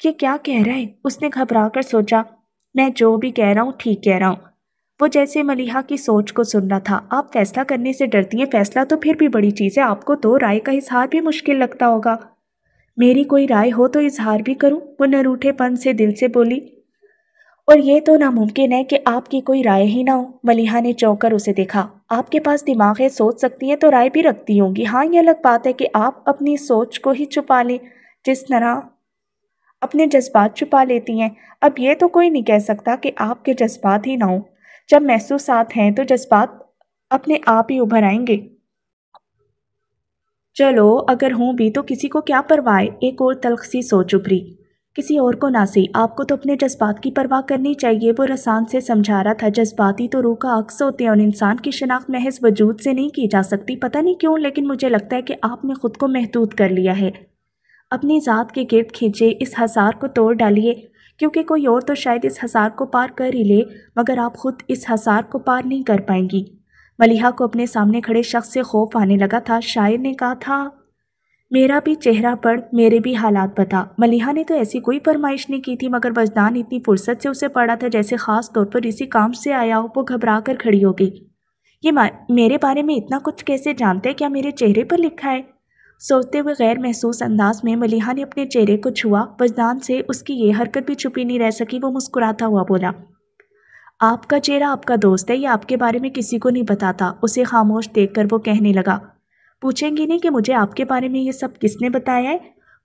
یہ کیا کہہ رہا ہے؟ اس نے گھبرا کر سوچا۔ میں جو بھی کہہ رہا ہوں ٹھیک کہہ رہا ہوں۔ وہ جیسے ملیحہ کی سوچ کو سن رہا تھا۔ آپ فیصلہ کرنے سے ڈرتی ہیں، فیصلہ تو پھر بھی بڑی چیز ہے، آپ کو تو رائے کا اظہار بھی مشکل لگتا ہوگا۔ میری کوئی رائے ہو تو اظہار بھی کروں، وہ نروٹھے پن سے دل سے بولی۔ اور یہ تو ناممکن ہے کہ آپ کی کوئی رائے ہی نہ ہو۔ ملیحہ نے چونک کر اسے دیکھا۔ آپ کے پاس دماغ ہے، سوچ سکتی ہیں تو رائے بھی رکھتی ہوں گی۔ ہاں یہ الگ بات ہے کہ آپ اپنی سوچ کو ہی چھپا لیں، جس طرح اپنے جذبات چھپا لیتی ہیں۔ اب یہ تو کوئی نہیں کہہ سکتا کہ آپ کے جذبات ہی نہ ہوں۔ جب محسوسات ہیں تو جذبات اپنے آپ ہی ابھر آئیں گے۔ چلو اگر ہوں بھی تو کسی کو کیا پرواہ ہے؟ ایک اور تلخ سی سوچ ابھری۔ کسی اور کو نہ سی، آپ کو تو اپنے جذبات کی پرواہ کرنی چاہیے، وہ رسان سے سمجھا رہا تھا۔ جذباتی تو روح کا عکس ہوتے ہیں اور انسان کی شناخت محض وجود سے نہیں کی جا سکتی۔ پتہ نہیں کیوں لیکن مجھے لگتا ہے کہ آپ نے خود کو محدود کر لیا ہے۔ اپنی ذات کے گرد کھینچے، اس حصار کو توڑ ڈالیے، کیونکہ کوئی اور تو شاید اس حصار کو پار کر ہی لے، مگر آپ خود اس حصار کو پار نہیں کر پائیں گی۔ ملیحہ کو اپنے سامنے کھڑے شخص سے خوف آنے لگا تھا۔ شاعر نے کہا تھا، میرا بھی چہرہ پڑھ، میرے بھی حالات بتا۔ ملیحہ نے تو ایسی کوئی فرمائش نہیں کی تھی، مگر وجدان اتنی فرصت سے اسے پڑھا تھا جیسے خاص طور پر اسی کام سے آیا ہو۔ وہ گھبرا کر کھڑی ہو گئی۔ یہ میرے بارے میں اتنا کچھ کیسے جانتے؟ کیا میرے چہرے پر لکھا ہے؟ سوچتے ہوئے غیر محسوس انداز میں ملیحہ نے اپنے چہرے کو چھوا۔ وجدان سے اس کی یہ حرکت بھی چھپی نہیں رہ سکی۔ وہ مسکراتا ہوا بولا، آپ کا چہرہ آپ کا دوست ہے، یہ آپ کے بارے میں کسی کو نہیں بتاتا۔ اسے خاموش دیکھ کر وہ کہنے لگا، پوچھیں گی نہیں کہ مجھے آپ کے بارے میں یہ سب کس نے بتایا ہے؟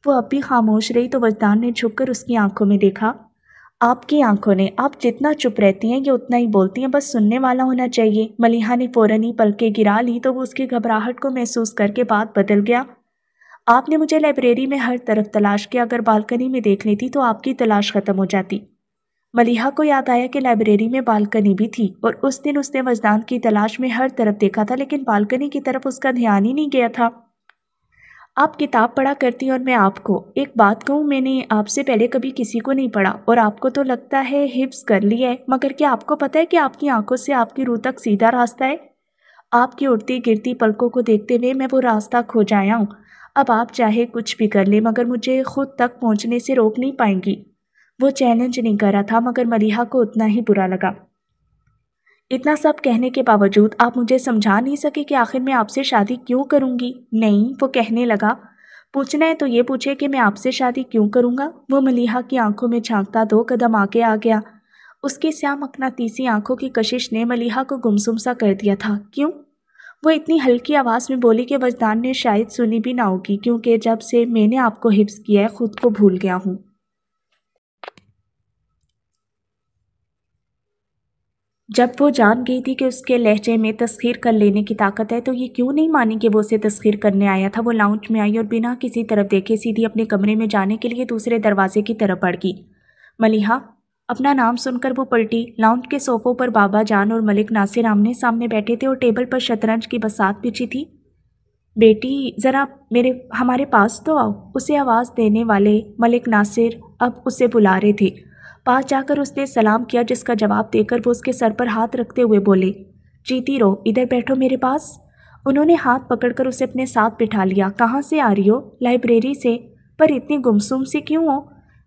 وہ اب بھی خاموش رہی تو وجدان نے جھک کر اس کی آنکھوں میں دیکھا۔ آپ کی آنکھوں نے؟ آپ جتنا چپ رہتی ہیں یہ اتنا ہی بولتی ہیں، بس سننے والا ہونا چاہیے۔ ملیحہ نے فوراً ہی پلکیں گرا لی تو وہ اس کی گھبراہٹ کو محسوس کر کے بات بدل گیا۔ آپ نے مجھے لائبریری میں ہر طرف تلاش کیا، اگر بالکنی میں دیکھ لیتی تو آپ کی تلاش ختم ہو جاتی۔ ملیحہ کو یاد آیا کہ لائبریری میں بالکنی بھی تھی اور اس دن اس نے وجدان کی تلاش میں ہر طرف دیکھا تھا، لیکن بالکنی کی طرف اس کا دھیان ہی نہیں گیا تھا۔ آپ کتاب پڑھا کرتی اور میں آپ کو ایک بات کہوں، میں نے آپ سے پہلے کبھی کسی کو نہیں پڑھا اور آپ کو تو لگتا ہے حفظ کر لیا ہے، مگر کیا آپ کو پتہ ہے کہ آپ کی آنکھوں سے آپ کی روح تک سیدھا راستہ ہے؟ آپ کی اڑتی گرتی پلکوں کو دیکھتے ہوئے میں وہ راستہ کھو جایا ہوں۔ اب آپ چاہے کچھ بھی کر لیں مگر مجھے خود تک پہنچنے سے روک نہیں پائیں گی۔ وہ چیلنج نہیں کر رہا تھا مگر ملیحہ کو اتنا ہی برا لگا۔ اتنا سب کہنے کے باوجود آپ مجھے سمجھا نہیں سکے کہ آخر میں آپ سے شادی کیوں کروں گی؟ نہیں، وہ کہنے لگا، پوچھنا ہے تو یہ پوچھے کہ میں آپ سے شادی کیوں کروں گا؟ وہ ملیحہ کی آنکھوں میں جھانکتا 2 قدم آگے آ گیا۔ اس کی سیاہ مقناطیسی آنکھوں کی کشش نے ملیحہ کو گمسم سا کر دیا تھا۔ کیوں؟ وہ اتنی ہلکی آواز میں بولی کہ وجدان نے شاید سنی بھی نہ ہوگی، کیونکہ جب سے میں نے آپ کو حفظ کیا ہے خود کو بھول گیا ہوں۔ جب وہ جان گئی تھی کہ اس کے لہجے میں تسخیر کر لینے کی طاقت ہے تو یہ کیوں نہیں مانی کہ وہ اسے تسخیر کرنے آیا تھا۔ وہ لاؤنج میں آئی اور بنا کسی طرف دیکھے سیدھی اپنے کمرے میں جانے کے لیے دوسرے دروازے کی طرف بڑھ گئی۔ ملیحہ، اپنا نام سن کر وہ پلٹی۔ لاؤنج کے صوفوں پر بابا جان اور ملک ناصر آمنے سامنے بیٹھے تھے اور ٹیبل پر شطرنج کی بساط بچھی تھی۔ بیٹی ذرا ہمارے پاس تو آؤ، اسے آواز دینے والے ملک ناصر اب اسے بلا رہے تھے۔ پاس جا کر اس نے سلام کیا، جس کا جواب دے کر وہ اس کے سر پر ہاتھ رکھتے ہوئے بولے، جیتی رہو، ادھر بیٹھو میرے پاس۔ انہوں نے ہاتھ پکڑ کر اسے اپنے ساتھ بٹھا لیا۔ کہاں سے آ رہی ہو؟ لائبریری سے۔ پر اتنی گمسم سی کیوں ہو؟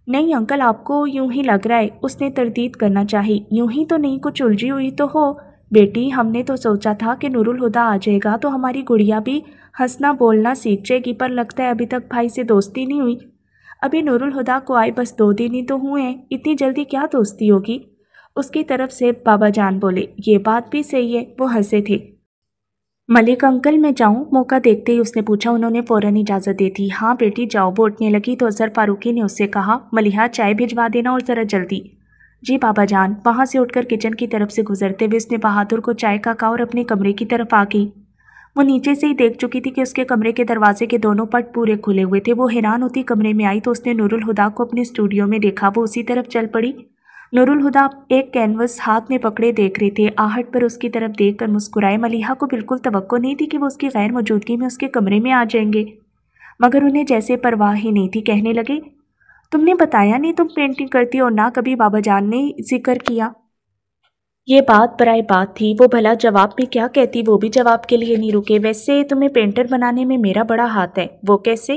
نہیں انکل، آپ کو یوں ہی لگ رہا ہے، اس نے تردید کرنا چاہی۔ یوں ہی تو نہیں، کچھ الجھی ہوئی تو ہو۔ بیٹی ہم نے تو سوچا تھا کہ نور الہدیٰ آ جائے گا تو ہماری گڑیا بھی ہنسنا بولنا سیکھ جائے گی، پر لگتا ہے ابھی تک بھائی سے دوستی نہیں ہوئی۔ ابھی نور الہدیٰ کو آئے بس 2 دن ہی تو ہوئے ہیں، اتنی جلدی کیا دوستی ہوگی؟ اس کی طرف سے بابا جان بولے، یہ بات بھی صحیح ہے۔ وہ ہنسے تھے۔ ملک انکل میں جاؤں؟ موقع دیکھتے ہی اس نے پوچھا۔ انہوں نے فوراً اجازت دے دی۔ ہاں بیٹی جاؤ۔ وہ اٹھنے لگی تو اظہر فاروقی نے اس سے کہا، ملیحہ چائے بھجوا دینا اور ذرا جلدی۔ جی بابا جان۔ وہاں سے اٹھ کر کچن کی طرف سے گزرتے ہوئے اس نے بہادر کو چائے کا کہا اور اپنے کمرے کی طرف آ گئی۔ وہ نیچے سے ہی دیکھ چکی تھی کہ اس کے کمرے کے دروازے کے دونوں پٹ پورے کھلے ہوئے تھے۔ وہ حیران ہوتی کمرے میں آئی تو اس نے نور الہدیٰ کو اپنے اسٹوڈیو میں دیکھا۔ وہ اسی طرف چل پڑی۔ نور الہدیٰ ایک کینوس ہاتھ میں پکڑے دیکھ رہے تھے۔ آہٹ پر اس کی طرف دیکھ کر مسکرائے۔ ملیحہ کو بالکل توقع نہیں تھی کہ وہ اس کی غیر موجودگی میں اس کے کمرے میں آ جائیں گے، مگر انہیں جیسے پرواہ ہی نہیں تھی۔ کہنے لگے، تم نے بتایا نہیں تم پینٹنگ کرتی اور نہ کبھی بابا جان نے ذکر کیا۔ یہ بات برائے بات تھی۔ وہ بھلا جواب میں کیا کہتی؟ وہ بھی جواب کے لیے نہیں رکے۔ ویسے تمہیں پینٹر بنانے میں میرا بڑا ہاتھ ہے۔ وہ کیسے؟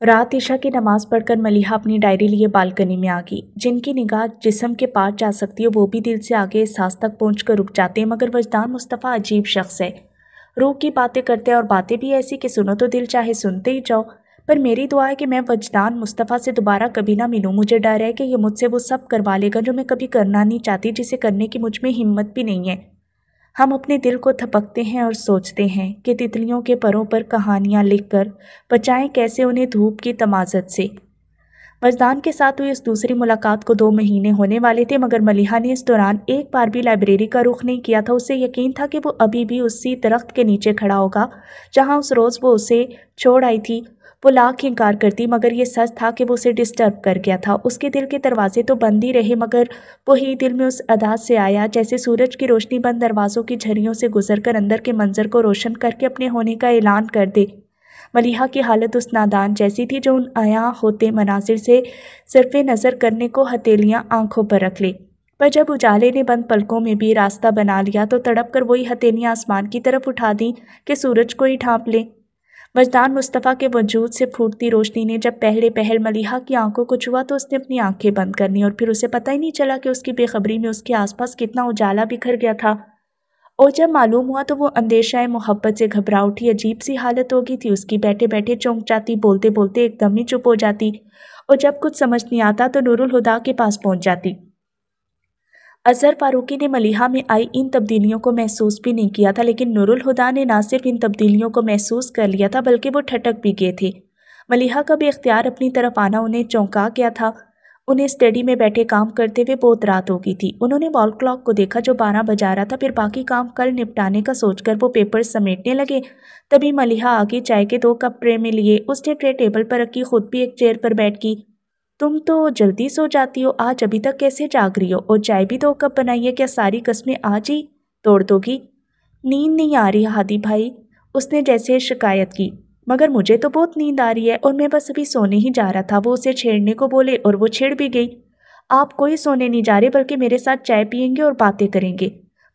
رات عشاء کی نماز پڑھ کر ملیحہ اپنی ڈائری لیے بالکنی میں آ گئی۔ جن کی نگاہ جسم کے پار جا سکتی ہے وہ بھی دل سے آگے احساس تک پہنچ کر رک جاتے ہیں، مگر وجدان مصطفیٰ عجیب شخص ہے۔ روح کی باتیں کرتے ہیں اور باتیں بھی ایسی کہ سنو تو دل چاہے سنتے ہی جاؤ۔ پر میری دعا ہے کہ میں وجدان مصطفیٰ سے دوبارہ کبھی نہ ملوں۔ مجھے ڈر ہے کہ یہ مجھ سے وہ سب کروا لے گا جو میں کبھی کرنا نہیں چاہتی، جسے کرنے کی مجھ میں ہمت بھی نہیں ہے۔ ہم اپنے دل کو تھپکتے ہیں اور سوچتے ہیں کہ تتلیوں کے پروں پر کہانیاں لکھ کر بچائیں کیسے انہیں دھوپ کی تمازت سے۔ وجدان کے ساتھ ہوئی اس دوسری ملاقات کو 2 مہینے ہونے والے تھے، مگر ملیحہ نے اس دوران ایک بار بھی لائبریری کا رخ نہیں کیا تھا۔ اسے یقین تھا کہ وہ ابھی بھی اسی درخت کے نیچے کھڑا ہوگا جہاں اس روز وہ اسے چھوڑ آئی تھی۔ وہ لاکھ انکار کرتی مگر یہ سچ تھا کہ وہ اسے ڈسٹرب کر گیا تھا۔ اس کے دل کے دروازے تو بند ہی رہے، مگر وہی دل میں اس انداز سے آیا جیسے سورج کی روشنی بند دروازوں کی جھریوں سے گزر کر اندر کے منظر کو روشن کر کے اپنے ہونے کا اعلان کر دے۔ ملیحہ کی حالت اس نادان جیسی تھی جو ان عیاں ہوتے مناظر سے صرف نظر کرنے کو ہتھیلیاں آنکھوں پر رکھ لے، پر جب اجالے نے بند پلکوں میں بھی راستہ بنا لیا تو تڑپ کر وہی ہتھیلیاں آسمان کی طرف اٹھا دیں کہ سورج کو ہی ڈھانپ لے۔ وجدان مصطفیٰ کے وجود سے پھوٹتی روشنی نے جب پہلے پہل ملیحہ کی آنکھوں کو چھوا تو اس نے اپنی آنکھیں بند کر لیں، اور پھر اسے پتہ ہی نہیں چلا کہ اس کی بے خبری میں اس کے آس پاس کتنا اجالا بکھر گیا تھا۔ اور جب معلوم ہوا تو وہ اندیشہ محبت سے گھبرا اٹھی۔ عجیب سی حالت ہو گئی تھی اس کی، بیٹھے بیٹھے چونک جاتی، بولتے بولتے ایک دم ہی چپ ہو جاتی، اور جب کچھ سمجھ نہیں آتا تو نور الہدیٰ کے پاس پہنچ جاتی۔ اظہر فاروقی نے ملیحہ میں آئی ان تبدیلیوں کو محسوس بھی نہیں کیا تھا، لیکن نور الہدیٰ نے نہ صرف ان تبدیلیوں کو محسوس کر لیا تھا بلکہ وہ ٹھٹک بھی گئے تھے۔ ملیحہ کا بے اختیار اپنی طرف آنا انہیں چونکا گیا تھا۔ انہیں اسٹڈی میں بیٹھے کام کرتے ہوئے بہت رات ہو گئی تھی۔ انہوں نے وال کلاک کو دیکھا جو 12 بجا رہا تھا، پھر باقی کام کل نپٹانے کا سوچ کر وہ پیپر سمیٹنے لگے۔ تبھی ملیحہ آگے چائے کے 2 کپ ٹرے میں لیے، اس نے ٹرے ٹیبل پر رکھی، خود بھی ایک چیئر پر بیٹھ گئی۔ تم تو جلدی سو جاتی ہو، آج ابھی تک کیسے جاگ رہی ہو؟ اور چائے بھی 2 کپ بنائی ہے، کیا ساری قسمیں آج ہی توڑ دو گی؟ نیند نہیں آ رہی ہادی بھائی، اس نے جیسے شکایت کی۔ مگر مجھے تو بہت نیند آ رہی ہے اور میں بس ابھی سونے ہی جا رہا تھا۔ وہ اسے چھیڑنے کو بولے اور وہ چھڑ بھی گئی۔ آپ کوئی سونے نہیں جا رہے بلکہ میرے ساتھ چائے پیئیں گے اور باتیں کریں گے۔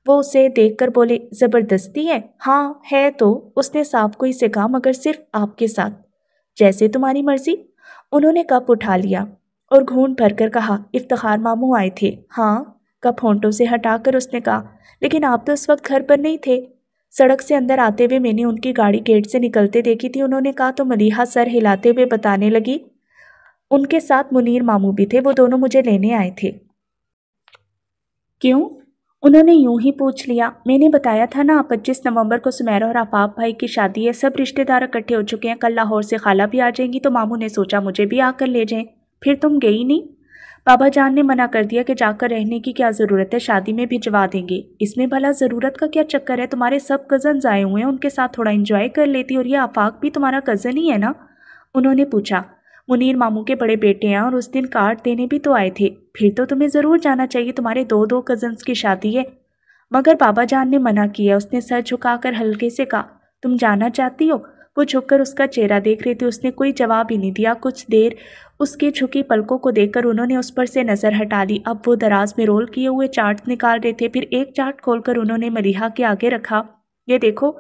وہ اسے دیکھ کر بولے، زبردستی ہے؟ ہاں ہے تو، اس نے صاف کوئی سے کہا، مگر صرف آپ کے ساتھ۔ جیسے تمہاری مرضی۔ انہوں نے کپ اٹھا لیا اور گھونٹ بھر کر کہا، افتخار ماموں آئے تھے؟ ہاں، کپ ہونٹوں سے ہٹا کر اس نے کہا، لیکن آپ تو اس وقت گھر پر نہیں تھے۔ سڑک سے اندر آتے ہوئے میں نے ان کی گاڑی گیٹ سے نکلتے دیکھی تھی، انہوں نے کہا تو ملیحہ سر ہلاتے ہوئے بتانے لگی، ان کے ساتھ منیر ماموں بھی تھے، وہ دونوں مجھے لینے آئے تھے۔ کیوں؟ انہوں نے یوں ہی پوچھ لیا۔ میں نے بتایا تھا نا 25 نومبر کو سمیرہ اور آفاق بھائی کی شادی ہے، سب رشتہ دار اکٹھے ہو چکے ہیں، کل لاہور سے خالہ بھی آ جائیں گی تو ماموں نے سوچا مجھے بھی آ کر لے جائیں۔ پھر تم گئی نہیں؟ بابا جان نے منع کر دیا کہ جا کر رہنے کی کیا ضرورت ہے، شادی میں بھجوا دیں گے۔ اس میں بھلا ضرورت کا کیا چکر ہے، تمہارے سب کزنز آئے ہوئے ہیں، ان کے ساتھ تھوڑا انجوائے کر لیتی، اور یہ آفاق بھی تمہارا کزن ہی ہے نا؟ انہوں نے پوچھا۔ منیر ماموں کے بڑے بیٹے ہیں اور اس دن کارڈ دینے بھی تو آئے تھے۔ پھر تو تمہیں ضرور جانا چاہیے، تمہارے 2 کزنز کی شادی ہے۔ مگر بابا جان نے منع کیا، اس نے سر جھکا کر ہلکے سے کہا، تم جانا چاہتی ہو؟ وہ جھک کر اس کا چہرہ دیکھ رہی تھی، اس نے کوئی جواب ہی نہیں دیا۔ کچھ دیر اس کی جھکی پلکوں کو دیکھ کر انہوں نے اس پر سے نظر ہٹا لی۔ اب وہ دراز میں رول کیے ہوئے چارٹ نکال رہے تھے، پھر ایک چارٹ کھول کر انہوں نے ملیحہ کے آگے رکھا۔ یہ دیکھو،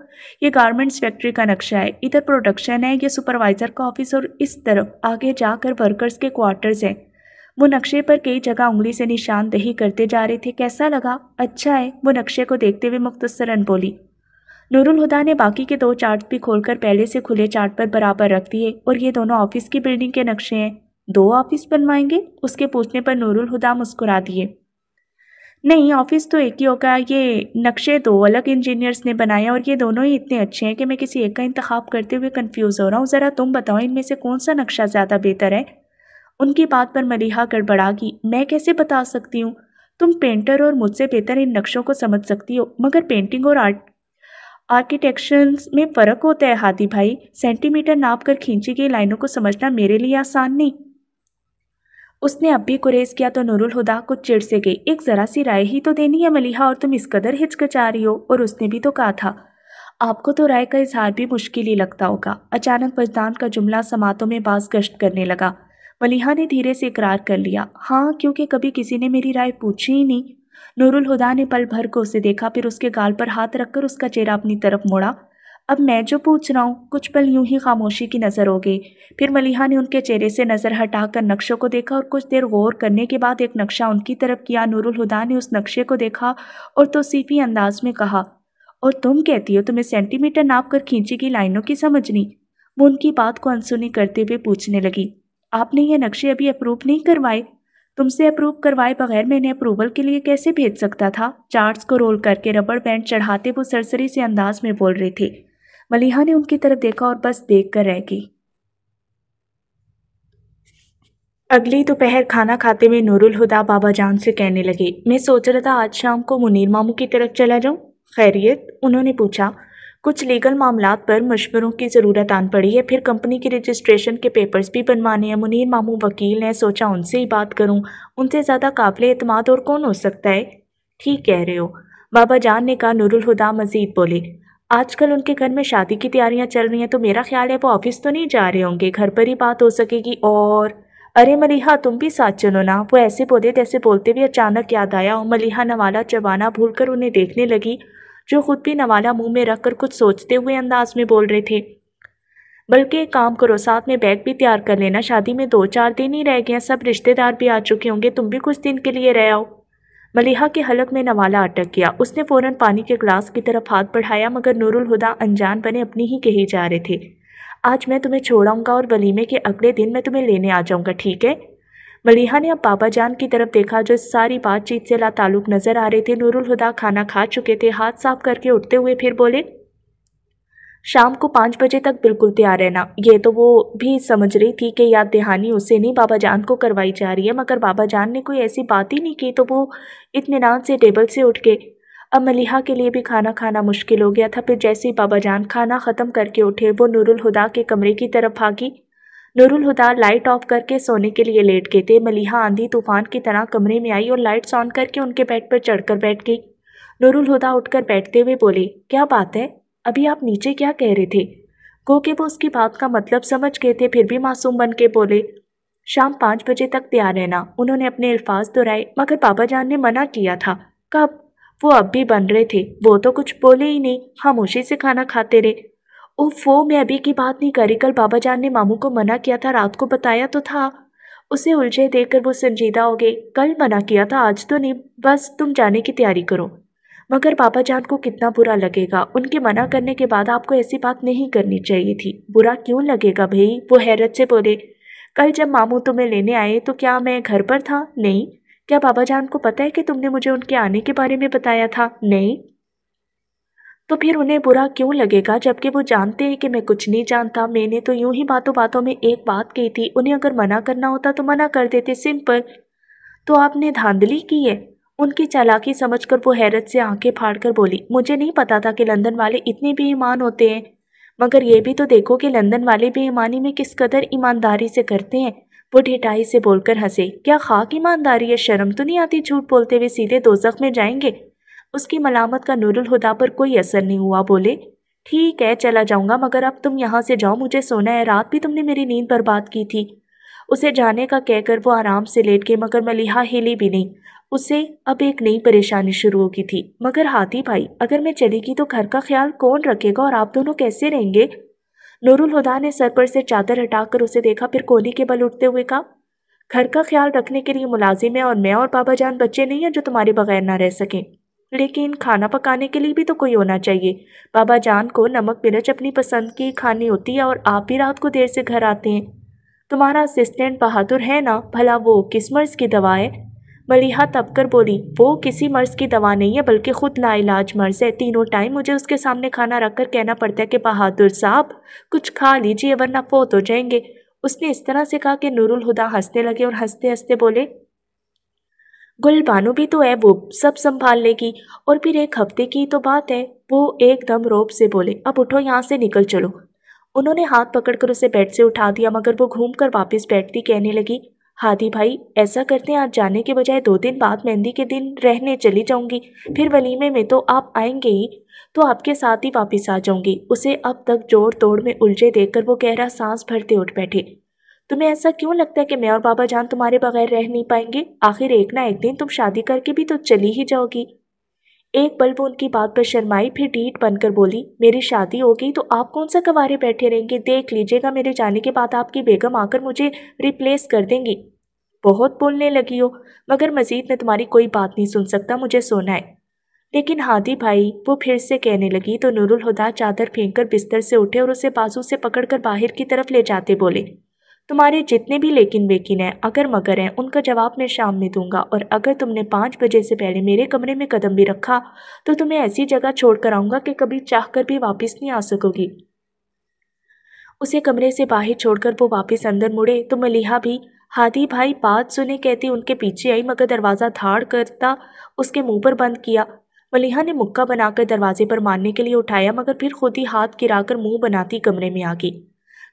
یہ گارمنٹس فیکٹری کا نقشہ ہے، ادھر پروڈکشن ہے، یہ سپروائزر کا آفس، اور اس طرف آگے جا کر ورکرز کے کوارٹرز ہیں۔ وہ نقشے پر کئی جگہ انگلی سے نشاندہی کرتے جا رہے تھے۔ کیسا لگا؟ اچھا ہے، وہ نقشے کو دیکھتے ہوئے مختصراً بولی۔ نور الہدیٰ نے باقی کے 2 چارٹ بھی کھول کر پہلے سے کھلے چارٹ پر برابر رکھ دیے، اور یہ دونوں آفس کی بلڈنگ کے نقشے ہیں۔ 2 آفس بنوائیں گے؟ اس کے پوچھنے پر نور الہدیٰ مسکرا دیے۔ نہیں، آفس تو ایک ہی ہوگا، یہ نقشے 2 الگ انجینئرز نے بنائے اور یہ دونوں ہی اتنے اچھے ہیں کہ میں کسی ایک کا انتخاب کرتے ہوئے کنفیوز ہو رہا ہوں۔ ذرا تم بتاؤ ان میں سے کون سا نقشہ زیادہ بہتر ہے؟ ان کی بات پر ملیحہ گڑبڑا گئی۔ میں کیسے بتا سکتی ہوں؟ تم پینٹر اور مجھ سے بہتر ان نقشوں کو سمجھ سکتی ہو، مگر پینٹنگ اور آرکیٹیکچر میں فرق ہوتا ہے ہادی بھائی۔ سینٹی میٹر ناپ کر کھینچی گئی لائنوں کو سمجھنا میرے لیے آسان نہیں۔ اس نے اب بھی گریز کیا تو نور الہدیٰ کچھ چڑ سے گئی۔ ایک ذرا سی رائے ہی تو دینی ہے ملیحہ، اور تم اس قدر ہچکچا رہی ہو، اور اس نے بھی تو کہا تھا۔ آپ کو تو رائے کا اظہار بھی مشکل ہی لگتا ہوگا۔ اچانک وجدان کا جملہ سماعتوں میں باز گشت کرنے لگا۔ ملیحہ نے دھیرے سے اقرار کر لیا، ہاں، کیونکہ کبھی کسی نے میری رائے پوچھی ہی نہیں۔ نور الہدیٰ نے پل بھر کو اسے دیکھا، پھر اس کے گال پر ہاتھ رکھ کر اس کا چہرہ اپنی طرف موڑا۔ اب میں جو پوچھ رہا ہوں۔ کچھ پل یوں ہی خاموشی کی نظر ہو گئی، پھر ملیحہ نے ان کے چہرے سے نظر ہٹا کر نقشوں کو دیکھا اور کچھ دیر غور کرنے کے بعد ایک نقشہ ان کی طرف کیا۔ نورالہدیٰ نے اس نقشے کو دیکھا اور توصیفی انداز میں کہا، اور تم کہتی ہو تمہیں سینٹی میٹر ناپ کر کھینچی کی لائنوں کی سمجھ نہیں؟ وہ ان کی بات کو انسنی کرتے ہوئے پوچھنے لگی، آپ نے یہ نقشے ابھی اپروو نہیں کروائے؟ تم سے اپروو کروائے بغیر میں انہیں اپروول کے لیے کیسے بھیج سکتا تھا؟ چارٹس کو رول کر کے ربڑ بینڈ چڑھاتے وہ سرسری سے انداز میں بول رہے تھے۔ ملیحہ نے ان کی طرف دیکھا اور بس دیکھ کر رہ گئی۔ اگلی دوپہر کھانا کھاتے ہوئے نورالہدیٰ بابا جان سے کہنے لگے، میں سوچ رہا تھا آج شام کو منیر ماموں کی طرف چلا جاؤں۔ خیریت؟ انہوں نے پوچھا۔ کچھ لیگل معاملات پر مشوروں کی ضرورت آن پڑی ہے، پھر کمپنی کی رجسٹریشن کے پیپرز بھی بنوانے ہیں۔ منیر ماموں وکیل ہیں، سوچا ان سے ہی بات کروں، ان سے زیادہ قابل اعتماد اور کون ہو سکتا ہے؟ ٹھیک کہہ رہے ہو، بابا جان نے کہا۔ نورالہدیٰ مزید بولے، آج کل ان کے گھر میں شادی کی تیاریاں چل رہی ہیں، تو میرا خیال ہے وہ آفس تو نہیں جا رہے ہوں گے، گھر پر ہی بات ہو سکے گی۔ اور ارے ملیحہ تم بھی ساتھ چلو نا، وہ ایسے بولے جیسے بولتے ہوئے اچانک یاد آیا اور ملیحہ نوالہ چبانا بھول کر انہیں دیکھنے لگی، جو خود بھی نوالہ منہ میں رکھ کر کچھ سوچتے ہوئے انداز میں بول رہے تھے۔ بلکہ ایک کام کرو، ساتھ میں بیگ بھی تیار کر لینا، شادی میں 2-4 دن ہی رہ گئے ہیں، سب رشتہ دار بھی آ چکے ہوں گے، تم بھی کچھ دن کے لیے رہ آؤ۔ ملیحہ کے حلق میں نوالہ اٹک گیا، اس نے فوراً پانی کے گلاس کی طرف ہاتھ بڑھایا، مگر نورالہدیٰ انجان بنے اپنی ہی کہی جا رہے تھے۔ آج میں تمہیں چھوڑاؤں گا اور ولیمے کے اگلے دن میں تمہیں لینے آ جاؤں گا، ٹھیک ہے؟ ملیحہ نے اب بابا جان کی طرف دیکھا، جو اس ساری بات چیت سے لا تعلق نظر آ رہے تھے۔ نورالہدیٰ کھانا کھا چکے تھے، ہاتھ صاف کر کے اٹھتے ہوئے پھر بولے، شام کو 5 بجے تک بالکل تیار رہنا۔ یہ تو وہ بھی سمجھ رہی تھی کہ یاد دہانی اسے نہیں بابا جان کو کروائی جا رہی ہے، مگر بابا جان نے کوئی ایسی بات ہی نہیں کی تو وہ اطمینان سے ٹیبل سے اٹھ گئے۔ اب ملیحہ کے لیے بھی کھانا کھانا مشکل ہو گیا تھا۔ پھر جیسے ہی بابا جان کھانا ختم کر کے اٹھے، وہ نورالہدیٰ کے کمرے کی طرف بھاگی۔ نورالہدیٰ لائٹ آف کر کے سونے کے لیے لیٹ گئے تھے۔ ملیحہ آندھی طوفان کی طرح کمرے میں آئی اور لائٹس آن کر کے ان کے بیڈ پر چڑھ کر بیٹھ گئی۔ نورالہدیٰ اٹھ کر بیٹھتے ہوئے بولے، کیا بات ہے؟ ابھی آپ نیچے کیا کہہ رہے تھے؟ گو کہ وہ اس کی بات کا مطلب سمجھ گئے تھے، پھر بھی معصوم بن کے بولے، شام 5 بجے تک تیار رہنا۔ انہوں نے اپنے الفاظ دہرائے، مگر بابا جان نے منع کیا تھا۔ کب؟ وہ اب بھی بن رہے تھے، وہ تو کچھ بولے ہی نہیں، خاموشی سے کھانا کھاتے رہے۔ اوف، میں ابھی کی بات نہیں کری، کل بابا جان نے ماموں کو منع کیا تھا، رات کو بتایا تو تھا۔ اسے الجھے دیکھ کر وہ سنجیدہ ہو گئے، کل منع کیا تھا، آج تو نہیں، بس تم جانے کی تیاری کرو۔ مگر بابا جان کو کتنا برا لگے گا، ان کے منع کرنے کے بعد آپ کو ایسی بات نہیں کرنی چاہیے تھی۔ برا کیوں لگے گا بھئی؟ وہ حیرت سے بولے، کل جب ماموں تمہیں لینے آئے تو کیا میں گھر پر تھا؟ نہیں۔ کیا بابا جان کو پتہ ہے کہ تم نے مجھے ان کے آنے کے بارے میں بتایا تھا؟ نہیں۔ تو پھر انہیں برا کیوں لگے گا جبکہ وہ جانتے ہیں کہ میں کچھ نہیں جانتا؟ میں نے تو یوں ہی باتوں باتوں میں ایک بات کہی تھی، انہیں اگر منع کرنا ہوتا تو منع کر دیتے، سمپل۔ تو آپ نے دھاندلی کی ہے؟ ان کی چالاکی سمجھ کر وہ حیرت سے آنکھیں پھاڑ کر بولی، مجھے نہیں پتا تھا کہ لندن والے اتنے بے ایمان ہوتے ہیں، مگر یہ بھی تو دیکھو کہ لندن والے بے ایمانی میں کس قدر ایمانداری سے کرتے ہیں۔ وہ ڈھٹائی سے بول کر ہنسے، کیا خاک ایمانداری ہے، شرم تو نہیں آتی جھوٹ بولتے ہوئے، سیدھے دوزخ میں جائیں گے۔ اس کی ملامت کا نورالہدیٰ پر کوئی اثر نہیں ہوا، بولے، ٹھیک ہے چلا جاؤں گا، مگر اب تم یہاں سے جاؤ، مجھے سونا ہے، رات بھی تم نے میری نیند برباد کی تھی۔ اسے جانے کا کہہ کر وہ آرام سے لیٹ گئے، مگر ملیحہ ہلی بھی نہیں۔ اسے اب ایک نئی پریشانی شروع ہو گئی تھی، مگر ہاتھی بھائی، اگر میں چلی گئی تو گھر کا خیال کون رکھے گا اور آپ دونوں کیسے رہیں گے؟ نورالہدیٰ نے سر پر سے چادر ہٹا کر اسے دیکھا، پھر کوہنی کے بل اٹھتے ہوئے کہا، گھر کا خیال رکھنے کے لیے ملازم ہے، اور میں اور بابا جان بچے نہیں ہیں جو تمہارے بغیر نہ رہ سکیں، لیکن کھانا پکانے کے لیے بھی تو کوئی ہونا چاہیے۔ بابا جان کو نمک مرچ اپنی پسند کی کھانی ہوتی ہے، اور آپ بھی رات کو دیر سے گھر آتے ہیں۔ تمہارا اسسٹنٹ بہادر ہے نا، بھلا وہ کس مرض کی دوا ہے؟ ملیحہ تب کر بولی، وہ کسی مرض کی دوا نہیں ہے، بلکہ خود لا علاج مرض ہے، تینوں ٹائم مجھے اس کے سامنے کھانا رکھ کر کہنا پڑتا ہے کہ بہادر صاحب کچھ کھا لیجئے ورنہ فوت ہو جائیں گے۔ اس نے اس طرح سے کہا کہ نورالہدیٰ ہنسنے لگے اور ہنستے ہنستے بولے، گل بانو بھی تو ہے، وہ سب سنبھال لے گی، اور پھر 1 ہفتے کی تو بات ہے۔ وہ ایک دم روب سے بولے، اب اٹھو یہاں سے، نکل چلو۔ انہوں نے ہاتھ پکڑ کر اسے بیڈ سے اٹھا دیا، مگر وہ گھوم کر واپس بیٹھتی کہنے لگی، ہادی بھائی ایسا کرتے ہیں، آج جانے کے بجائے 2 دن بعد مہندی کے دن رہنے چلی جاؤں گی، پھر ولیمے میں تو آپ آئیں گے ہی، تو آپ کے ساتھ ہی واپس آ جاؤں گی۔ اسے اب تک جوڑ توڑ میں الجھے دیکھ کر وہ گہرا سانس بھرتے اٹھ بیٹھے۔ تمہیں ایسا کیوں لگتا ہے کہ میں اور بابا جان تمہارے بغیر رہ نہیں پائیں گے؟ آخر ایک نہ ایک دن تم شادی کر کے بھی تو چلی ہی جاؤ گی۔ ایک پل وہ ان کی بات پر شرمائی، پھر ڈھیٹ بن کر بولی، میری شادی ہو گئی تو آپ کون سا کنوارے بیٹھے رہیں گے؟ دیکھ لیجیے گا میرے جانے کے بعد آپ کی بیگم آ کر مجھے ریپلیس کر دیں گی۔ بہت بولنے لگی ہو، مگر مزید میں تمہاری کوئی بات نہیں سن سکتا، مجھے سونا ہے۔ لیکن ہادی بھائی، وہ پھر سے کہنے لگی تو نور الہدیٰ چادر پھینک کر بستر سے اٹھے اور اسے بازو سے پکڑ کر باہر کی طرف لے جاتے بولے، تمہارے جتنے بھی لیکن بیکن ہیں، اگر مگر ہیں، ان کا جواب میں شام میں دوں گا، اور اگر تم نے 5 بجے سے پہلے میرے کمرے میں قدم بھی رکھا تو تمہیں ایسی جگہ چھوڑ کر آؤں گا کہ کبھی چاہ کر بھی واپس نہیں آ سکو گی۔ اسے کمرے سے باہر چھوڑ کر وہ واپس اندر مڑے تو ملیحہ بھی ہادی بھائی بات سنے کہتی ان کے پیچھے آئی، مگر دروازہ دھاڑ کرتا اس کے منہ پر بند کیا۔ ملیحہ نے مکہ بنا کر دروازے پر مارنے کے لیے اٹھایا، مگر پھر خود ہی ہاتھ گرا کر منہ بناتی کمرے میں آ گئی۔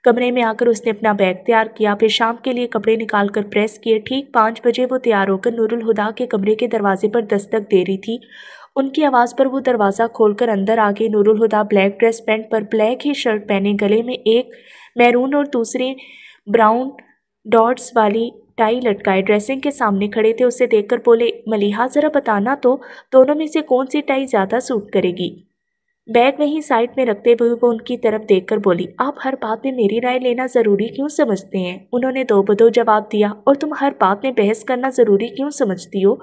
کمرے میں آ کر اس نے اپنا بیگ تیار کیا، پھر شام کے لیے کپڑے نکال کر پریس کیے۔ ٹھیک 5 بجے وہ تیار ہو کر نور الہدیٰ کے کمرے کے دروازے پر دستک دے رہی تھی۔ ان کی آواز پر وہ دروازہ کھول کر اندر آ گئی۔ نور الہدیٰ بلیک ڈریس پینٹ پر بلیک ہی شرٹ پہنے، گلے میں ایک میرون اور دوسری براؤن ڈاٹس والی ٹائی لٹکائے ڈریسنگ کے سامنے کھڑے تھے۔ اسے دیکھ کر بولے، ملیحہ ذرا بتانا تو دونوں میں سے کون سی ٹائی زیادہ سوٹ کرے گی؟ بیگ وہیں سائڈ میں رکھتے ہوئے وہ ان کی طرف دیکھ کر بولی، آپ ہر بات میں میری رائے لینا ضروری کیوں سمجھتے ہیں؟ انہوں نے دو بدو جواب دیا، اور تم ہر بات میں بحث کرنا ضروری کیوں سمجھتی ہو؟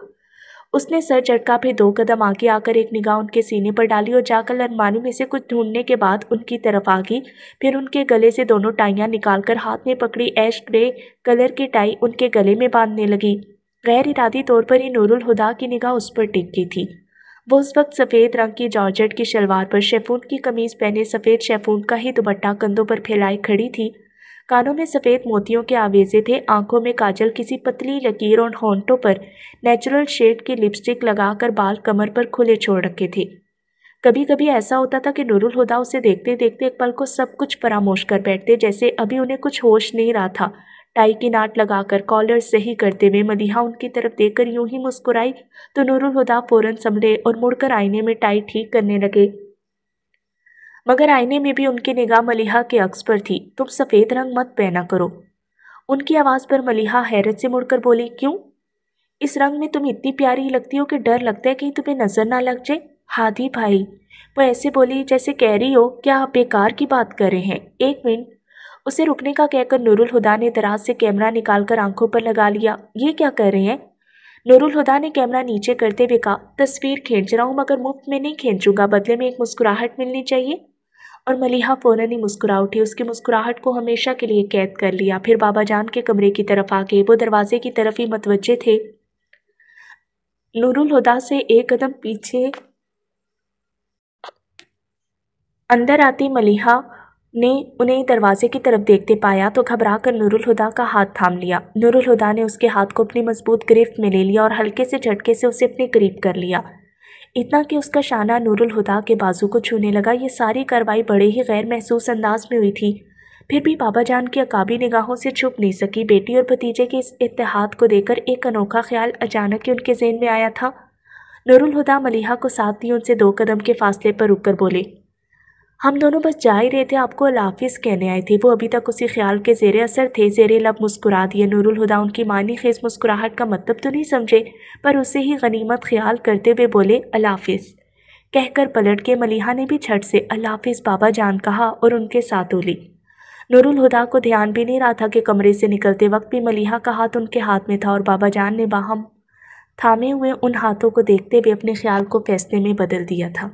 اس نے سر جھٹکا، پھر 2 قدم آگے آ کر ایک نگاہ ان کے سینے پر ڈالی اور جا کر الماری میں سے کچھ ڈھونڈنے کے بعد ان کی طرف آ گئی۔ پھر ان کے گلے سے دونوں ٹائیاں نکال کر ہاتھ میں پکڑی ایش گرے کلر کی ٹائی ان کے گلے میں باندھنے لگی۔ غیر ارادی طور پر ہی نور الہدیٰ کی نگاہ اس پر ٹک گئی تھی۔ وہ اس وقت سفید رنگ کی جارجٹ کی شلوار پر شیفون کی قمیض پہنے، سفید شیفون کا ہی دوپٹہ کندھوں پر پھیلائے کھڑی تھی۔ کانوں میں سفید موتیوں کے آویزے تھے، آنکھوں میں کاجل کسی پتلی لکیر اور ہونٹوں پر نیچرل شیڈ کی لپسٹک لگا کر بال کمر پر کھلے چھوڑ رکھے تھے۔ کبھی کبھی ایسا ہوتا تھا کہ نور الہدیٰ اسے دیکھتے دیکھتے ایک پل کو سب کچھ فراموش کر بیٹھتے، جیسے ابھی انہیں کچھ ہوش نہیں رہا تھا۔ ٹائی کی ناٹ لگا کر کالر صحیح کرتے ہوئے ملیحہ ان کی طرف دیکھ کر یوں ہی مسکرائی تو نور الہدیٰ فوراً سنبھلے اور مڑ کر آئینے میں ٹائی ٹھیک کرنے لگے، مگر آئینے میں بھی ان کی نگاہ ملیحہ کے عکس پر تھی۔ تم سفید رنگ مت پہنا کرو۔ ان کی آواز پر ملیحہ حیرت سے مڑ کر بولی، کیوں؟ اس رنگ میں تم اتنی پیاری لگتی ہو کہ ڈر لگتا ہے کہیں تمہیں نظر نہ لگ جائے۔ ہادی بھائی، وہ ایسے بولی جیسے کہہ رہی ہو کیا آپ بیکار کی بات کر رہے ہیں؟ 1 منٹ، اسے رکنے کا کہہ کر نور الہدیٰ نے دراز سے کیمرہ نکال کر آنکھوں پر لگا لیا۔ یہ کیا کر رہے ہیں؟ نور الہدیٰ نے کیمرہ نیچے کرتے ہوئے کہا، تصویر کھینچ رہا ہوں، مگر مفت میں نہیں کھینچوں گا، بدلے میں ایک مسکراہٹ ملنی چاہیے۔ اور ملیحہ فوراً ہی مسکرا اٹھی، اس کی مسکراہٹ کو ہمیشہ کے لیے قید کر لیا۔ پھر بابا جان کے کمرے کی طرف آگے، وہ دروازے کی طرف ہی متوجہ تھے۔ نور الہدیٰ سے 1 قدم پیچھے اندر آتی ملیحہ نے انہیں دروازے کی طرف دیکھتے پایا تو گھبرا کر نور الہدیٰ کا ہاتھ تھام لیا۔ نور الہدیٰ نے اس کے ہاتھ کو اپنی مضبوط گرفت میں لے لیا اور ہلکے سے جھٹکے سے اسے اپنے قریب کر لیا، اتنا کہ اس کا شانہ نور الہدیٰ کے بازو کو چھونے لگا۔ یہ ساری کارروائی بڑے ہی غیر محسوس انداز میں ہوئی تھی، پھر بھی بابا جان کی عقابی نگاہوں سے چھپ نہیں سکی۔ بیٹی اور بھتیجے کے اس اتحاد کو دیکھ کر ایک انوکھا خیال اچانک ہی ان کے ذہن میں آیا تھا۔ نور الہدیٰ ملیحہ کو ساتھ لیے ان سے 2 قدم کے فاصلے پر رک کر بولے، ہم دونوں بس جا ہی رہے تھے، آپ کو اللہ حافظ کہنے آئے تھے۔ وہ ابھی تک اسی خیال کے زیر اثر تھے، زیر لب مسکرا دیے۔ نور الہدیٰ ان کی معنی خیز مسکراہٹ کا مطلب تو نہیں سمجھے، پر اسے ہی غنیمت خیال کرتے ہوئے بولے، اللہ حافظ کہہ کر پلٹ کے ملیحہ نے بھی جھٹ سے اللہ حافظ بابا جان کہا اور ان کے ساتھ اولی۔ نور الہدیٰ کو دھیان بھی نہیں رہا تھا کہ کمرے سے نکلتے وقت بھی ملیحہ کا ہاتھ ان کے ہاتھ میں تھا، اور بابا جان نے باہم تھامے ہوئے ان ہاتھوں کو دیکھتے ہوئے اپنے خیال کو فیصلے میں بدل دیا تھا۔